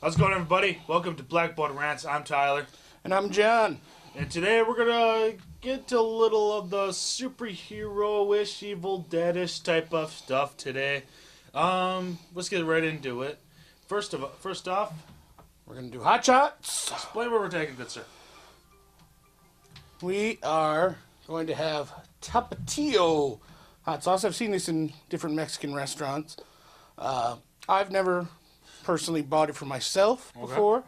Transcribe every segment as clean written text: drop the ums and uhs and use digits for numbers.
How's it going, everybody? Welcome to Blackboard Rants. I'm Tyler. And I'm John. And today we're going to get to a little of the superhero-ish, Evil Dead-ish type of stuff today. Let's get right into it. First off, We're going to do hot shots. explain what we're taking, good sir. We are going to have Tapatio hot sauce. I've seen this in different Mexican restaurants. I've never personally bought it for myself before.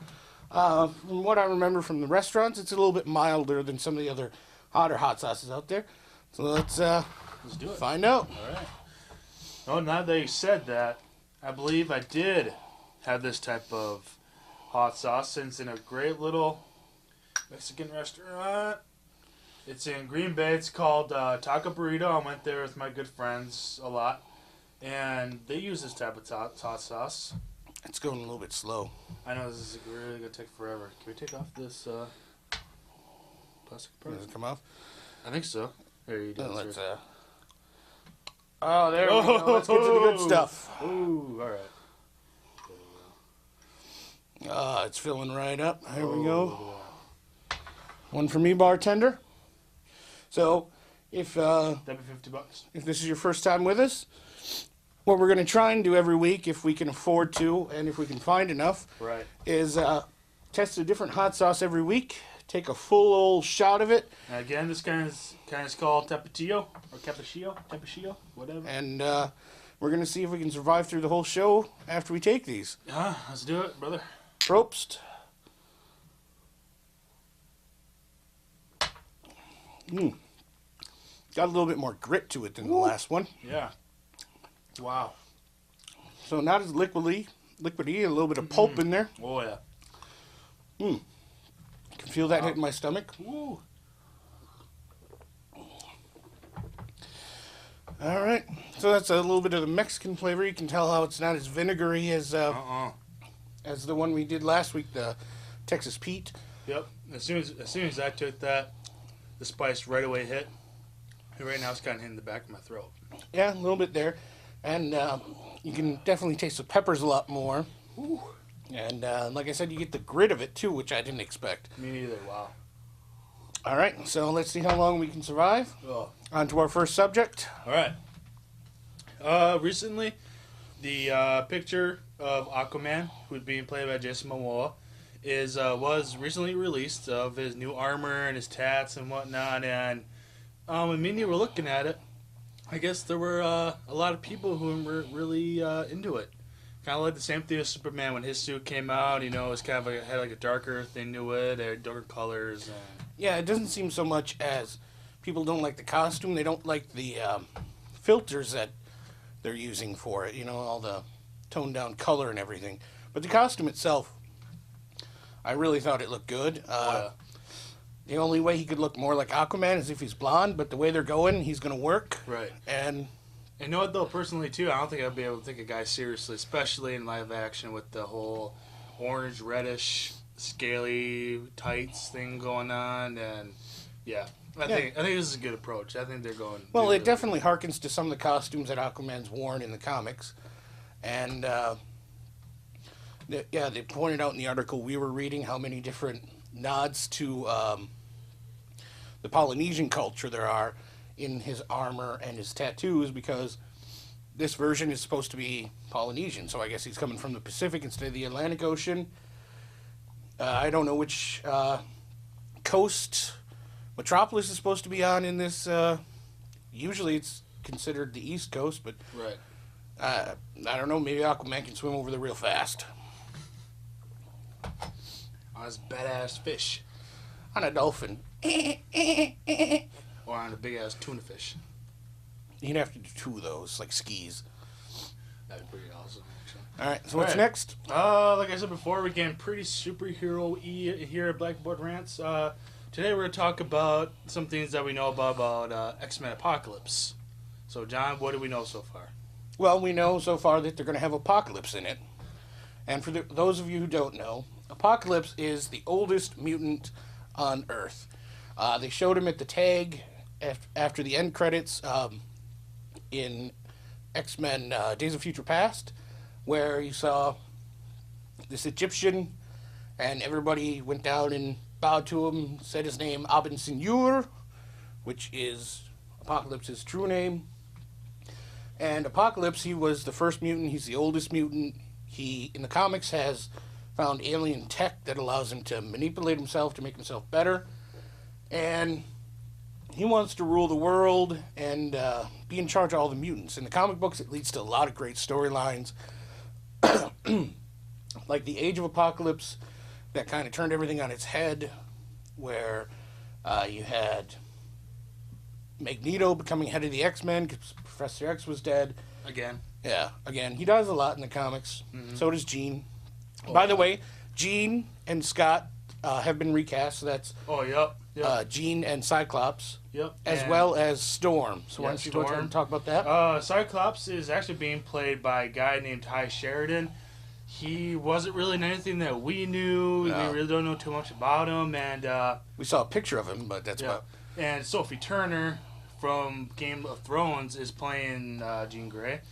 From what I remember from the restaurants, it's a little bit milder than some of the other hotter hot sauces out there. So let's do it. Find out. All right. Oh, now that you said that, I believe I did have this type of hot sauce since in a great little Mexican restaurant. It's in Green Bay. It's called Taco Burrito. I went there with my good friends a lot, and they use this type of hot sauce. It's going a little bit slow. I know this is really going to take forever. Can we take off this plastic part? Does it come off? I think so. There you go. Let's oh, there we go. Let's get to the good stuff. Ooh, all right. It's filling right up. There we go. One for me, bartender. So, if That'd be $50. if this is your first time with us, what we're going to try and do every week, if we can afford to, and if we can find enough, Right. is test a different hot sauce every week. Take a full old shot of it, Now again, this kind of called Tapatio or Tapatio, whatever. and we're going to see if we can survive through the whole show after we take these. Let's do it, brother. Probst. Got a little bit more grit to it than the last one. Yeah. Wow. So not as liquidy, a little bit of pulp in there. Oh yeah. Can feel that hitting my stomach. Woo. All right. So that's a little bit of the Mexican flavor. You can tell how it's not as vinegary as the one we did last week, the Texas Pete. Yep. As soon as I took that, the spice right away hit. And right now it's kind of hitting the back of my throat. Yeah, a little bit there. And you can definitely taste the peppers a lot more. Ooh. And like I said, you get the grit of it too, which I didn't expect. Me neither. Wow. All right, so let's see how long we can survive. Oh. On to our first subject. All right. Recently, the picture of Aquaman, who's being played by Jason Momoa, was recently released of his new armor and his tats and whatnot. And when me and you were looking at it, I guess there were a lot of people who were really into it. Kind of like the same thing with Superman when his suit came out. You know, it was kind of like, had like a darker thing to it, had darker colors. And Yeah, it doesn't seem so much as people don't like the costume. They don't like the filters that they're using for it. You know, all the toned down color and everything. But the costume itself, I really thought it looked good. The only way he could look more like Aquaman is if he's blonde, but the way they're going, he's going to work. Right. And you know what, though, personally, too, I don't think I'd be able to take a guy seriously, especially in live action with the whole orange, reddish, scaly tights thing going on. And, yeah, I think this is a good approach. I think they're going... well, it definitely harkens to some of the costumes that Aquaman's worn in the comics. And, they pointed out in the article we were reading how many different nods to the Polynesian culture there are in his armor and his tattoos, because this version is supposed to be Polynesian, so I guess he's coming from the Pacific instead of the Atlantic Ocean. I don't know which coast Metropolis is supposed to be on in this. Usually it's considered the East Coast, but Right. I don't know, maybe Aquaman can swim over there real fast. On his badass fish. On a dolphin. Or on a big-ass tuna fish. You'd have to do two of those, like skis. That'd be pretty awesome, actually. All right, so what's Right. next? Like I said before, we're getting pretty superhero-y here at Blackboard Rants. Today we're going to talk about some things that we know about X-Men Apocalypse. So, John, what do we know so far? Well, we know so far that they're going to have Apocalypse in it. And for those of you who don't know, Apocalypse is the oldest mutant on Earth. They showed him at the tag after the end credits in X-Men Days of Future Past, where you saw this Egyptian, and everybody went down and bowed to him, said his name, Abin Senor, which is Apocalypse's true name. And Apocalypse, he was the first mutant. He's the oldest mutant. He, in the comics, has found alien tech that allows him to manipulate himself to make himself better. And he wants to rule the world and be in charge of all the mutants. In the comic books, it leads to a lot of great storylines. Like the Age of Apocalypse, that kind of turned everything on its head, where you had Magneto becoming head of the X-Men because Professor X was dead. Again. Yeah, again. He does a lot in the comics. Mm-hmm. So does Jean. Oh, By the way, Jean and Scott have been recast. So that's Jean and Cyclops. Yep. As well as Storm. So why don't you go ahead and talk about that? Cyclops is actually being played by a guy named Ty Sheridan. He wasn't really in anything that we knew. No. We really don't know too much about him. And we saw a picture of him, but that's about... And Sophie Turner from Game of Thrones is playing Jean Grey.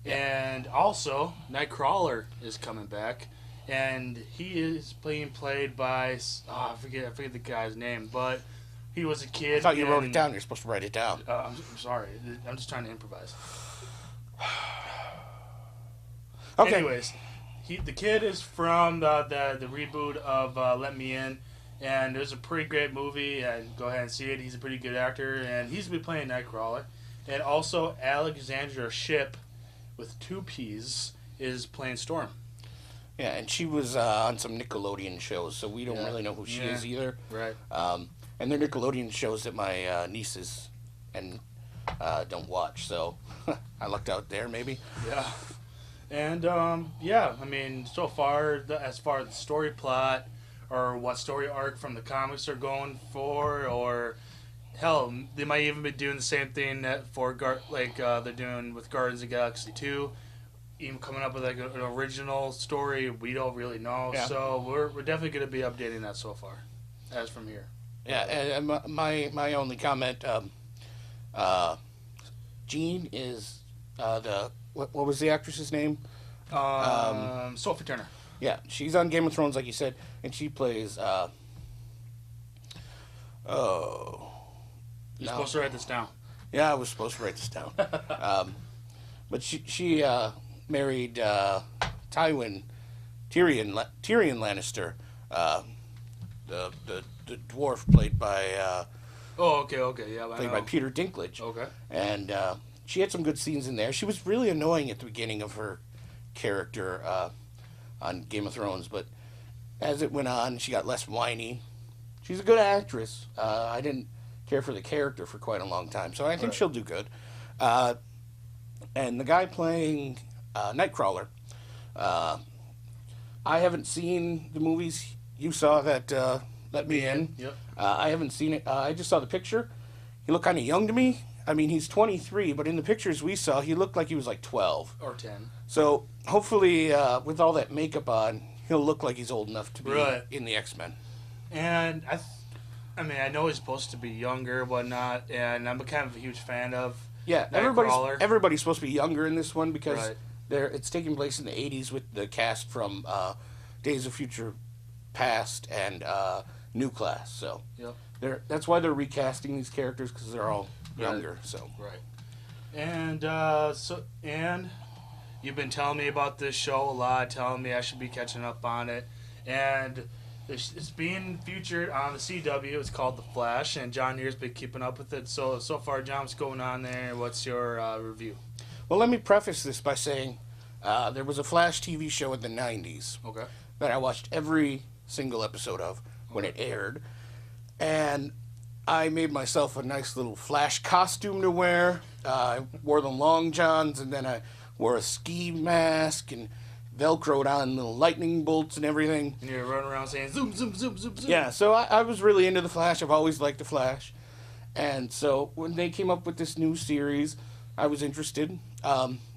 Yeah. And also, Nightcrawler is coming back. And he is being played by... I forget the guy's name, but he was a kid. I thought you wrote it down. You're supposed to write it down. I'm sorry. I'm just trying to improvise. Okay. Anyways... the kid is from the reboot of Let Me In, and it was a pretty great movie, and go ahead and see it. He's a pretty good actor, and he's been playing Nightcrawler. And also Alexandra Shipp, with 2 P's, is playing Storm. Yeah, and she was on some Nickelodeon shows, so we don't really know who she is either. Right. And they're Nickelodeon shows that my nieces and don't watch, so I lucked out there, maybe. Yeah. And, I mean, so far, as far as the story plot, or what story arc from the comics are going for, or, hell, they might even be doing the same thing they're doing with Guardians of the Galaxy 2, even coming up with, like, an original story, we don't really know, so we're definitely going to be updating that so far, as from here. Yeah, and my only comment, Jean is What was the actress's name? Sophie Turner. Yeah, she's on Game of Thrones, like you said, and she plays. You're supposed to write this down. Yeah, I was supposed to write this down. But she married Tyrion Lannister, the dwarf played by. Okay, yeah. Played by Peter Dinklage. Okay. And she had some good scenes in there. She was really annoying at the beginning of her character on Game of Thrones, but as it went on, she got less whiny. She's a good actress. I didn't care for the character for quite a long time, so I think she'll do good. And the guy playing Nightcrawler, I haven't seen the movies. You saw that Let Me In. Yep. I haven't seen it. I just saw the picture. He looked kind of young to me. I mean, he's 23, but in the pictures we saw, he looked like he was like 12. Or 10. So, hopefully, with all that makeup on, he'll look like he's old enough to be in the X-Men. And, I know he's supposed to be younger, whatnot, and I'm kind of a huge fan of everybody's supposed to be younger in this one because it's taking place in the 80s with the cast from Days of Future Past and New Class. So, that's why they're recasting these characters, because they're all younger. So and you've been telling me about this show a lot, telling me I should be catching up on it, and it's being featured on the CW. It's called The Flash, and John here's been keeping up with it. So far, John, what's going on there? What's your review? Well, let me preface this by saying there was a Flash TV show in the 90s that I watched every single episode of when it aired, and I made myself a nice little Flash costume to wear. I wore the long johns, and then I wore a ski mask and Velcroed on little lightning bolts and everything. And you're running around saying, zoom, zoom, zoom, zoom, zoom. Yeah, so I was really into the Flash. I've always liked the Flash. And so when they came up with this new series, I was interested.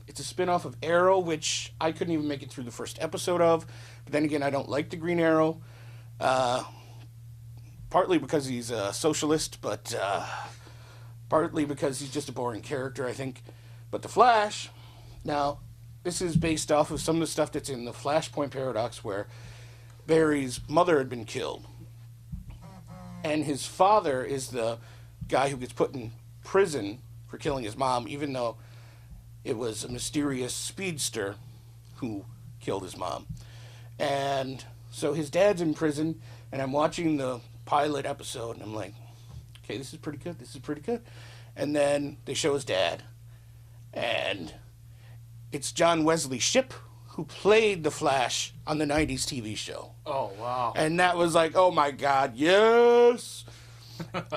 It's a spin-off of Arrow, which I couldn't even make it through the first episode of. But then again, I don't like the Green Arrow. Partly because he's a socialist, but partly because he's just a boring character, I think. But the Flash, now, this is based off of some of the stuff that's in the Flashpoint Paradox, where Barry's mother had been killed. And his father is the guy who gets put in prison for killing his mom, even though it was a mysterious speedster who killed his mom. And so his dad's in prison, and I'm watching the pilot episode, and I'm like, okay, this is pretty good, this is pretty good. And then they show his dad, and it's John Wesley Shipp, who played the Flash on the 90s TV show. Oh, wow. And that was like, oh my God, yes!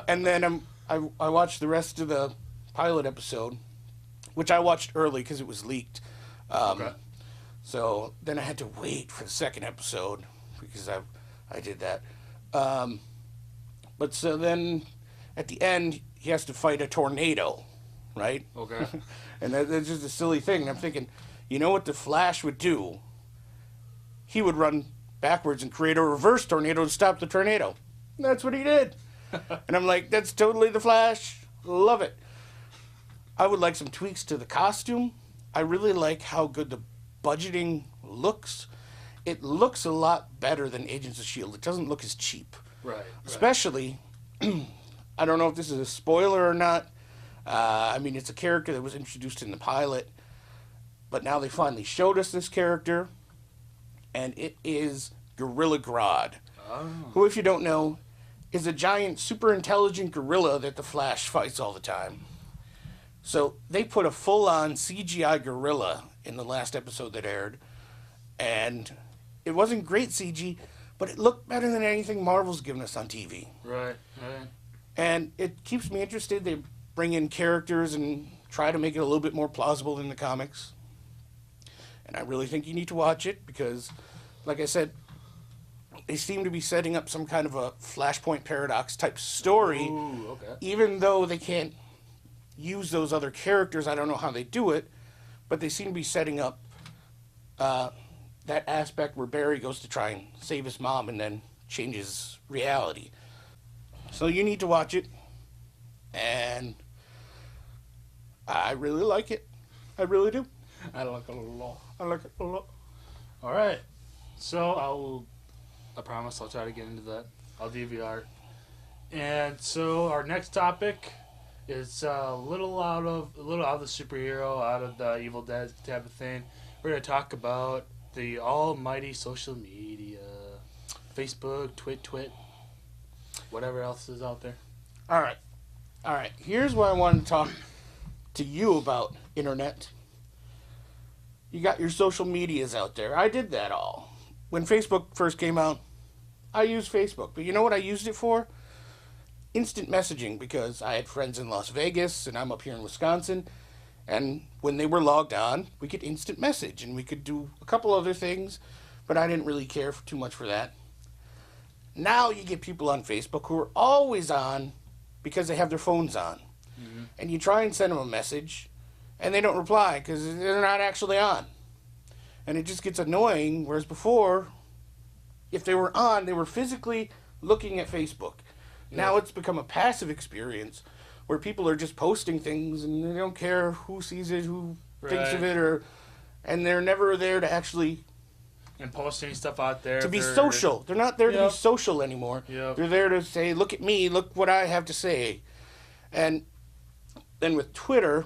And then I watched the rest of the pilot episode, which I watched early because it was leaked. Okay. So then I had to wait for the second episode because I did that. But so then at the end, he has to fight a tornado, right? Okay. And that's just a silly thing. And I'm thinking, you know what the Flash would do? He would run backwards and create a reverse tornado to stop the tornado. And that's what he did. And I'm like, that's totally the Flash. Love it. I would like some tweaks to the costume. I really like how good the budgeting looks. It looks a lot better than Agents of S.H.I.E.L.D. It doesn't look as cheap. Right. Especially, I don't know if this is a spoiler or not. I mean, it's a character that was introduced in the pilot, but now they finally showed us this character, and it is Gorilla Grodd, who, if you don't know, is a giant, super intelligent gorilla that the Flash fights all the time. So they put a full-on CGI gorilla in the last episode that aired, and it wasn't great CG, but it looked better than anything Marvel's given us on TV. Right, right. And it keeps me interested. They bring in characters and try to make it a little bit more plausible than the comics. And I really think you need to watch it because, like I said, they seem to be setting up some kind of a Flashpoint Paradox type story. Ooh, okay. Even though they can't use those other characters, I don't know how they do it, but they seem to be setting up that aspect where Barry goes to try and save his mom and then changes reality. So you need to watch it, and I really like it. I really do. I like it a lot. I like it a lot. All right. So I promise I'll try to get into that. I'll DVR. And so our next topic is a little out of the superhero, out of the Evil Dead type of thing. We're going to talk about the almighty social media. Facebook, Twit, whatever else is out there. All right. Here's what I wanted to talk to you about, Internet. You got your social medias out there. I did that all. When Facebook first came out, I used Facebook. But you know what I used it for? Instant messaging, because I had friends in Las Vegas and I'm up here in Wisconsin. And when they were logged on, we could instant message and we could do a couple other things, but I didn't really care too much for that. Now you get people on Facebook who are always on because they have their phones on. Mm-hmm. And you try and send them a message and they don't reply because they're not actually on. And it just gets annoying, whereas before, if they were on, they were physically looking at Facebook. Yeah. Now it's become a passive experience where people are just posting things and they don't care who sees it, who thinks of it, and they're never there to actually... And posting stuff out there. To be social. They're not there to be social anymore. Yep. They're there to say, look at me, look what I have to say. And then with Twitter,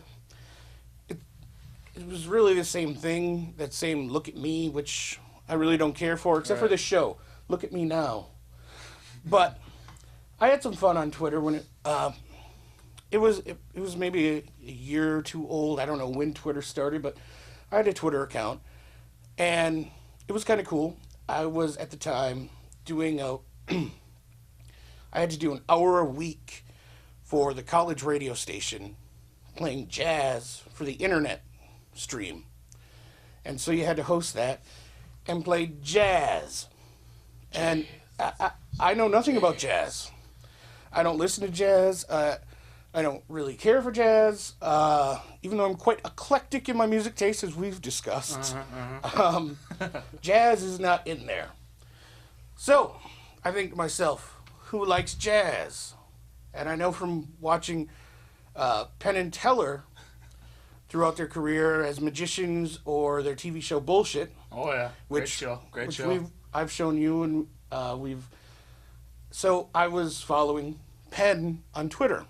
it was really the same thing, that same look at me, which I really don't care for, except for this show. Look at me now. But I had some fun on Twitter when it was maybe a year or two old. I don't know when Twitter started, but I had a Twitter account, and it was kind of cool. I was at the time doing I had to do an hour a week for the college radio station, playing jazz for the internet stream, and so you had to host that and play jazz. And I know nothing about jazz. I don't listen to jazz. I don't really care for jazz, even though I'm quite eclectic in my music taste, as we've discussed. Jazz is not in there. So, I think to myself, who likes jazz? And I know from watching Penn and Teller, throughout their career as magicians or their TV show bullshit. Oh yeah, great show. I've shown you, and we've. So I was following Penn on Twitter,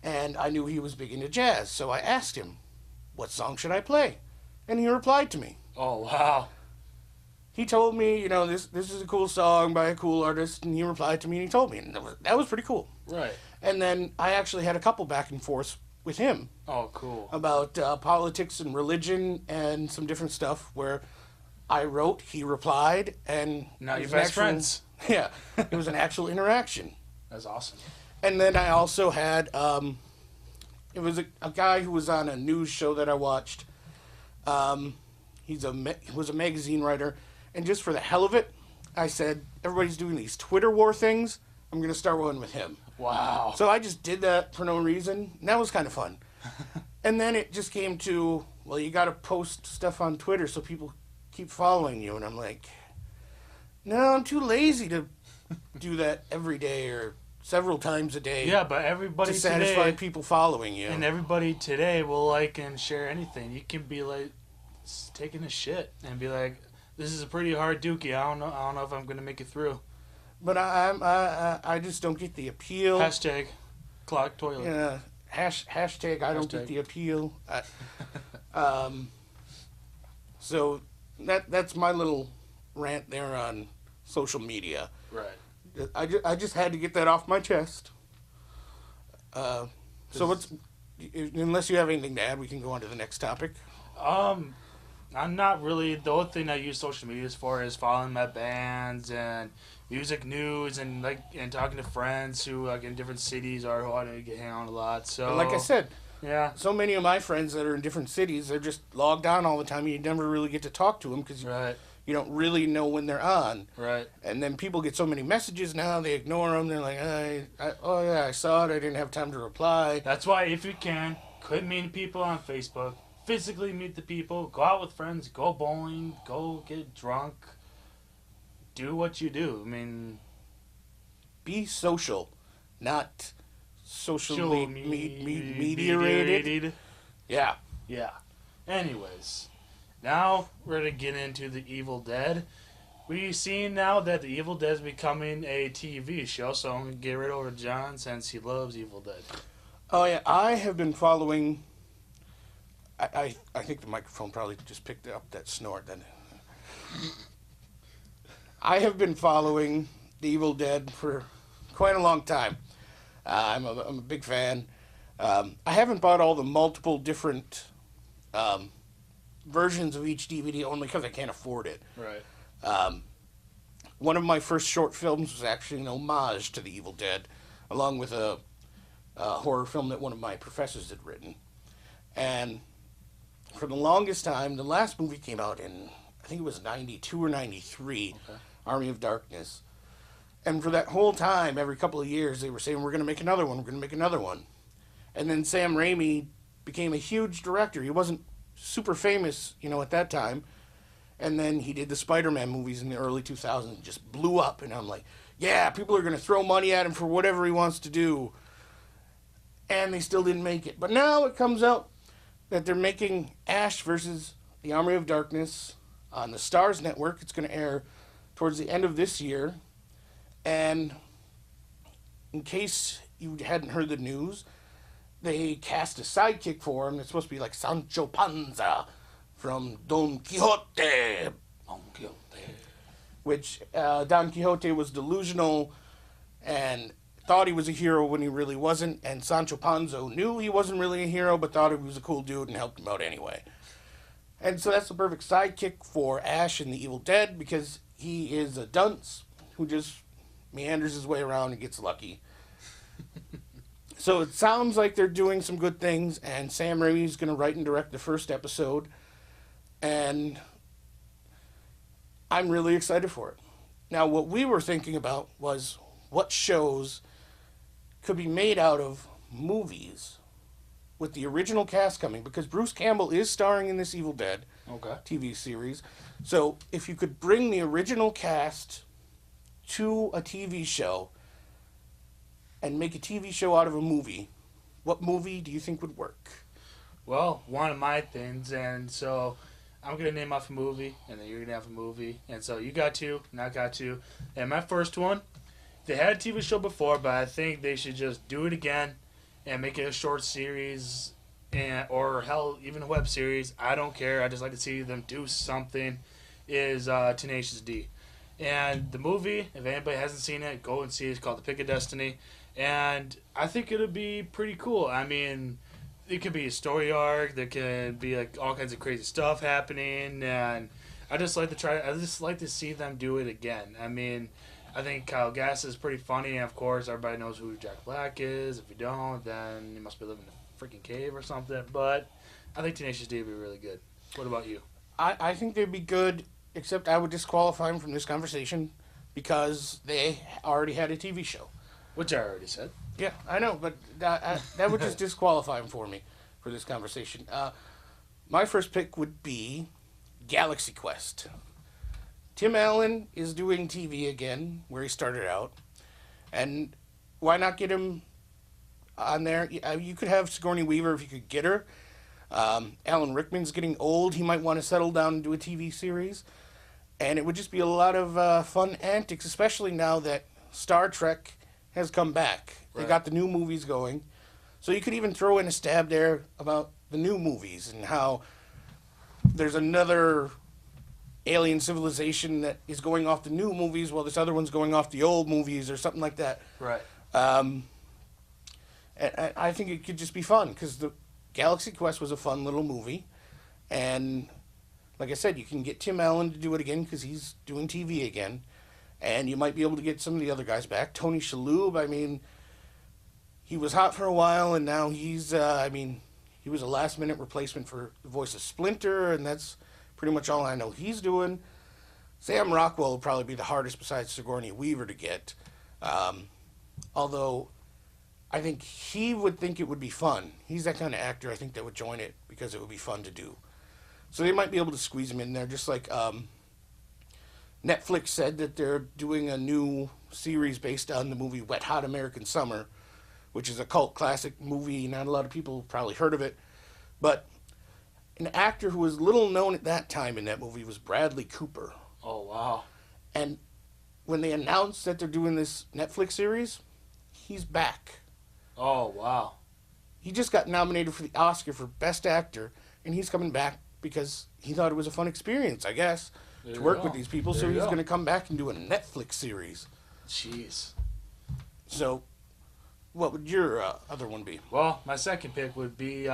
and I knew he was big into jazz. So I asked him, "What song should I play?" And he replied to me. Oh wow. He told me, this is a cool song by a cool artist, and he replied to me and he told me, and that was pretty cool. Right. And then I actually had a couple back and forths with him. Oh, cool. About politics and religion and some different stuff where I wrote, he replied, and now you're best friends. Yeah, it was an actual interaction. That's awesome. And then I also had, it was a guy who was on a news show that I watched. He was a magazine writer. And just for the hell of it, I said, everybody's doing these Twitter war things. I'm going to start one with him. Wow. So I just did that for no reason. And that was kind of fun. And then it just came to, well, you got to post stuff on Twitter so people keep following you. And I'm like, no, I'm too lazy to do that every day or several times a day. Yeah, but everybody to satisfy today, people following you. And everybody today will like and share anything. You can be like taking a shit and be like, this is a pretty hard dookie. I don't know if I'm gonna make it through. But I just don't get the appeal. Hashtag clog toilet. Yeah. Hashtag I don't get the appeal. So that's my little rant there on social media. Right. I just had to get that off my chest. So unless you have anything to add, we can go on to the next topic. I'm not really. The only thing I use social media for is following my bands and music news and talking to friends who in different cities or who I hang out a lot. So, but like I said, yeah, so many of my friends that are in different cities, they're just logged on all the time. And you never really get to talk to them because you don't really know when they're on. Right. And then people get so many messages now, they ignore them. They're like, oh yeah, I saw it. I didn't have time to reply. That's why if you can, quit meeting people on Facebook. Physically meet the people, go out with friends, go bowling, go get drunk, do what you do. I mean, be social, not socially mediated. Yeah. Yeah. Anyways, now we're going to get into The Evil Dead. We've seen now that The Evil Dead is becoming a TV show, so I'm going to get right over to John since he loves Evil Dead. Oh, yeah. I have been following... I think the microphone probably just picked up that snort then. I have been following The Evil Dead for quite a long time. I'm a big fan. I haven't bought all the multiple different versions of each DVD only because I can't afford it. Right. One of my first short films was actually an homage to The Evil Dead, along with a horror film that one of my professors had written. And for the longest time, the last movie came out in, I think it was 92 or 93, okay. Army of Darkness. And for that whole time, every couple of years, they were saying, we're going to make another one, we're going to make another one. And then Sam Raimi became a huge director. He wasn't super famous, at that time. And then he did the Spider-Man movies in the early 2000s and just blew up. And I'm like, yeah, people are going to throw money at him for whatever he wants to do. And they still didn't make it. But now it comes out that they're making Ash versus the Army of Darkness on the Starz Network. It's going to air towards the end of this year. And in case you hadn't heard the news, they cast a sidekick for him. It's supposed to be like Sancho Panza from Don Quixote. Don Quixote. Which Don Quixote was delusional and thought he was a hero when he really wasn't, and Sancho Panza knew he wasn't really a hero, but thought he was a cool dude and helped him out anyway. And so that's the perfect sidekick for Ash in The Evil Dead, because he is a dunce who just meanders his way around and gets lucky. So it sounds like they're doing some good things, and Sam Raimi's going to write and direct the first episode, and I'm really excited for it. Now, what we were thinking about was what shows could be made out of movies with the original cast coming, because Bruce Campbell is starring in this Evil Dead TV series. So if you could bring the original cast to a TV show and make a TV show out of a movie, what movie do you think would work? Well, one of my things, and so I'm gonna name off a movie, and then you're gonna have a movie, and so you got two, and I got two, and my first one, they had a TV show before, but I think they should just do it again, and make it a short series, and or hell, even a web series. I don't care. I just like to see them do something. Is Tenacious D, and the movie, if anybody hasn't seen it, go and see it. It's called The Pick of Destiny, and I think it'll be pretty cool. I mean, it could be a story arc. There can be like all kinds of crazy stuff happening, and I just like to try. I just like to see them do it again. I mean, I think Kyle Gass is pretty funny, and of course, everybody knows who Jack Black is. If you don't, then you must be living in a freaking cave or something. But I think Tenacious D would be really good. What about you? I think they'd be good, except I would disqualify them from this conversation because they already had a TV show. Which I already said. Yeah, I know, but that would just disqualify them for me for this conversation. My first pick would be Galaxy Quest. Tim Allen is doing TV again, where he started out, and why not get him on there? You could have Sigourney Weaver if you could get her. Alan Rickman's getting old. He might want to settle down and do a TV series. And it would just be a lot of fun antics, especially now that Star Trek has come back. They got the new movies going. So you could even throw in a stab there about the new movies and how there's another alien civilization that is going off the new movies while this other one's going off the old movies or something like that. Right. And I think it could just be fun because the Galaxy Quest was a fun little movie. And like I said, you can get Tim Allen to do it again because he's doing TV again. And you might be able to get some of the other guys back. Tony Shalhoub, I mean, he was hot for a while, and now he's, he was a last-minute replacement for the voice of Splinter, and that's pretty much all I know he's doing. Sam Rockwell will probably be the hardest besides Sigourney Weaver to get. Although, I think he would think it would be fun. He's that kind of actor, I think, that would join it because it would be fun to do. So they might be able to squeeze him in there, just like Netflix said that they're doing a new series based on the movie Wet Hot American Summer, which is a cult classic movie. Not a lot of people probably heard of it. But an actor who was little known at that time in that movie was Bradley Cooper. Oh, wow. And when they announced that they're doing this Netflix series, he's back. Oh, wow. He just got nominated for the Oscar for Best Actor, and he's coming back because he thought it was a fun experience, I guess, to work with these people. So he's going to come back and do a Netflix series. Jeez. So, what would your other one be? Well, my second pick would be,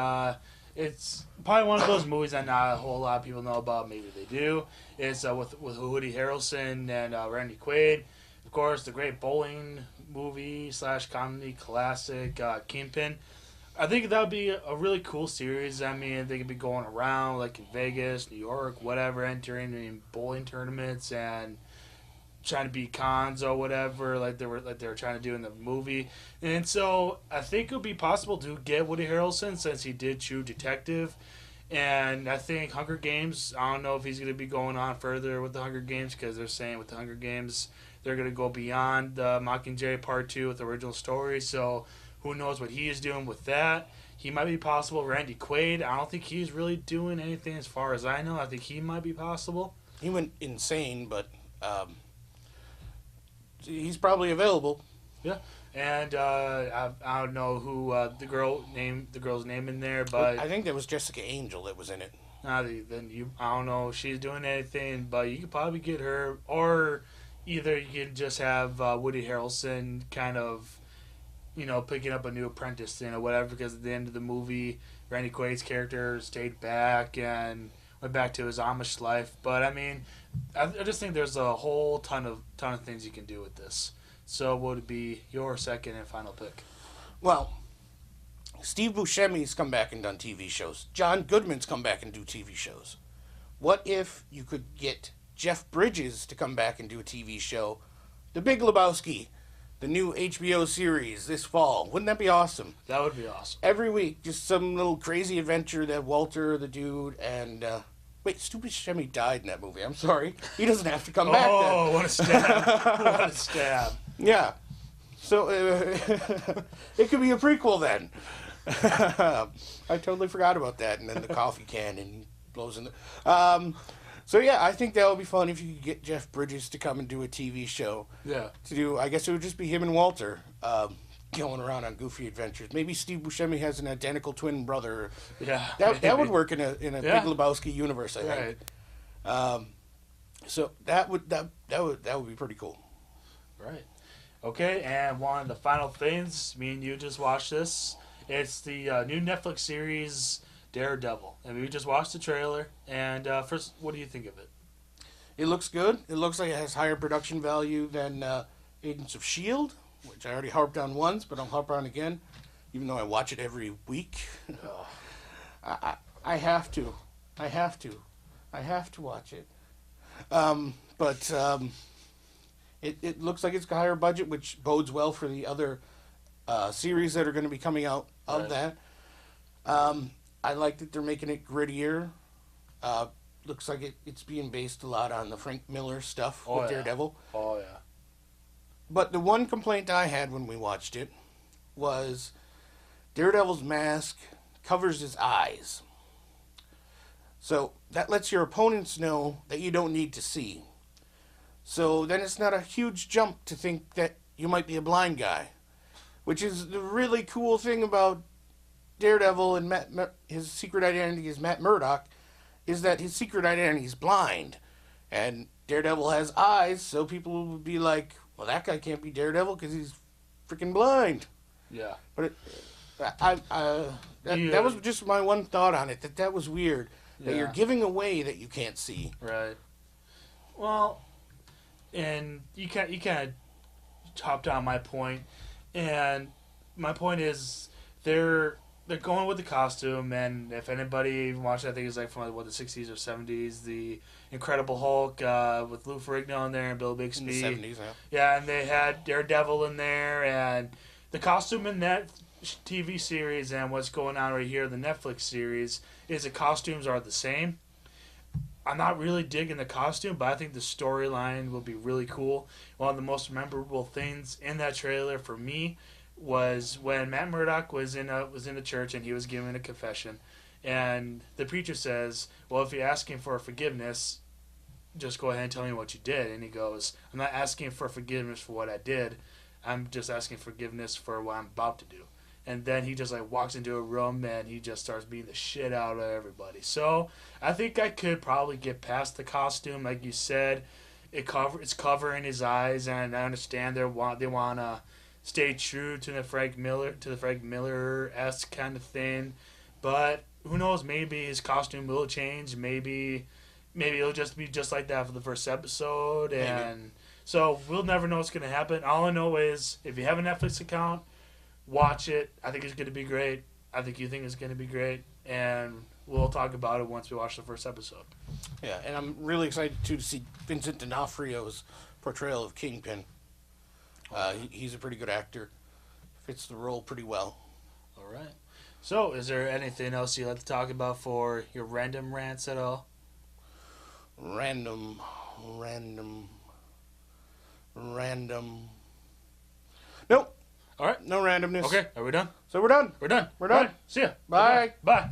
it's probably one of those movies that not a whole lot of people know about. Maybe they do. It's with Woody Harrelson and Randy Quaid. Of course, the great bowling movie / comedy classic, Kingpin. I think that would be a really cool series. I mean, they could be going around, like in Vegas, New York, whatever, entering in bowling tournaments and trying to be cons or whatever, like they were trying to do in the movie. And so I think it would be possible to get Woody Harrelson since he did True Detective. And I think Hunger Games, I don't know if he's going to be going on further with the Hunger Games because they're saying with the Hunger Games they're going to go beyond the Mockingjay Part 2 with the original story. So who knows what he is doing with that. He might be possible. Randy Quaid, I don't think he's really doing anything as far as I know. I think he might be possible. He went insane, but he's probably available. Yeah. And I don't know who the girl's name in there, but I think that was Jessica Angel that was in it. I don't know if she's doing anything, but you could probably get her, or either you could just have Woody Harrelson kind of, picking up a new apprentice thing or whatever, because at the end of the movie, Randy Quaid's character stayed back and went back to his Amish life. But I mean, I just think there's a whole ton of things you can do with this. So what would be your second and final pick? Well, Steve Buscemi's come back and done TV shows. John Goodman's come back and do TV shows. What if you could get Jeff Bridges to come back and do a TV show? The Big Lebowski, the new HBO series this fall. Wouldn't that be awesome? That would be awesome. Every week, just some little crazy adventure that Walter, the dude, and... Wait, Stu Buscemi died in that movie. I'm sorry. He doesn't have to come back then. Oh, what a stab. What a stab. Yeah. So, it could be a prequel then. I totally forgot about that. And then the coffee can and he blows in the. So yeah, I think that would be fun if you could get Jeff Bridges to come and do a TV show. Yeah. To do, I guess it would just be him and Walter going around on goofy adventures. Maybe Steve Buscemi has an identical twin brother. Yeah. That would work in a Big Lebowski universe, I think. Right. So that would be pretty cool. Right. Okay, and one of the final things, me and you just watched this. It's the new Netflix series Daredevil, and we just watched the trailer. And first, what do you think of it? It looks good. It looks like it has higher production value than Agents of S.H.I.E.L.D., which I already harped on once, but I'll harp on again, even though I watch it every week. I have to watch it. It looks like it's got a higher budget, which bodes well for the other series that are going to be coming out of that. I like that they're making it grittier. Looks like it's being based a lot on the Frank Miller stuff with Daredevil. Oh, yeah. But the one complaint I had when we watched it was Daredevil's mask covers his eyes. So that lets your opponents know that you don't need to see. So then it's not a huge jump to think that you might be a blind guy. Which is the really cool thing about Daredevil and his secret identity is Matt Murdock, is that his secret identity is blind. And Daredevil has eyes, so people will be like, well, that guy can't be Daredevil because he's freaking blind. Yeah. But that was just my one thought on it, that was weird. That you're giving away that you can't see. Right. Well, and you kind of chopped down my point, and my point is they're going with the costume, and if anybody even watched, I think it's like from the 60s or 70s, the Incredible Hulk with Lou Ferrigno in there and Bill Bixby. In the 70s, yeah. Yeah, and they had Daredevil in there, and the costume in that TV series and what's going on right here in the Netflix series is the costumes are the same. I'm not really digging the costume, but I think the storyline will be really cool. One of the most memorable things in that trailer for me was when Matt Murdock was in a church and he was giving a confession, and the preacher says, "Well, if you're asking for forgiveness, just go ahead and tell me what you did." And he goes, "I'm not asking for forgiveness for what I did. I'm just asking forgiveness for what I'm about to do." And then he just like walks into a room and he just starts beating the shit out of everybody. So I think I could probably get past the costume, like you said. It's covering his eyes, and I understand they want to stay true to the Frank Miller-esque kind of thing. But who knows? Maybe his costume will change. Maybe it'll just be just like that for the first episode, and so we'll never know what's gonna happen. All I know is if you have a Netflix account, watch it. I think it's going to be great. I think you think it's going to be great. And we'll talk about it once we watch the first episode. Yeah, and I'm really excited, too, to see Vincent D'Onofrio's portrayal of Kingpin. He's a pretty good actor. Fits the role pretty well. All right. So, is there anything else you'd like to talk about for your random rants at all? Random. Nope. All right. No randomness. Okay. Are we done? So we're done. We're done. We're done. Right. See ya. Bye. Bye.